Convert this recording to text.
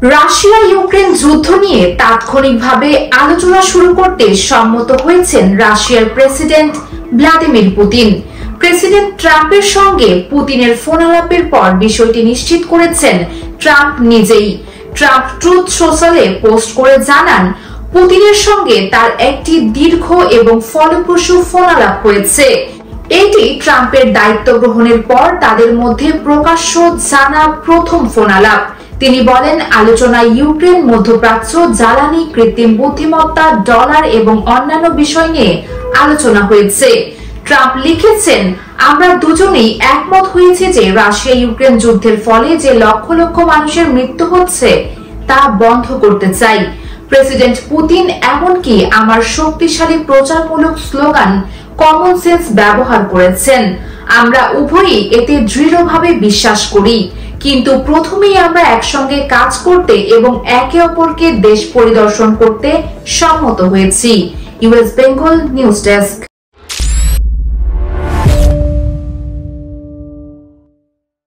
Russia Ukraine যুদ্ধ নিয়ে তাৎক্ষণিকভাবে আলোচনা শুরু করতে সম্মত হয়েছেন রাশিয়ার প্রেসিডেন্ট ভ্লাদিমির পুতিন। প্রেসিডেন্ট ট্রাম্পের সঙ্গে পুতিনের ফোনালাপের পর বিষয়টি নিশ্চিত করেছেন ট্রাম্প নিজেই। ট্রাম্প ট্রুথ সোশ্যালে পোস্ট করে জানান, পুতিনের সঙ্গে তার একটি দীর্ঘ এবং ফলপ্রসূ ফোনালাপ হয়েছে। এটি ট্রাম্পের দায়িত্ব গ্রহণের পর তাদের মধ্যে প্রকাশ্য জানা প্রথম ফোনালাপ। তিনি বলেন, আলোচনায় ইউক্রেন, মধ্যপ্রাচ্য, জ্বালানি, কৃত্রিম বুদ্ধিমত্তা, ডলার এবং অন্যান্য বিষয় নিয়ে আলোচনা হয়েছে। ট্রাম্প লিখেছেন, আমরা দুজনেই একমত হয়েছি যে রাশিয়া ইউক্রেন যুদ্ধের ফলে যে লক্ষ লক্ষ মানুষের মৃত্যু হচ্ছে তা বন্ধ করতে চাই। প্রেসিডেন্ট পুতিন এমনকি আমার শক্তিশালী প্রচারমূলক স্লোগান কমন সেন্স ব্যবহার করেছেন। আমরা উভয়ই এতে দৃঢ়ভাবে বিশ্বাস করি, কিন্তু প্রথমেই আমরা একসঙ্গে কাজ করতে এবং একে অপরকে দেশ পরিদর্শন করতে সম্মত হয়েছি। US Bengal news desk.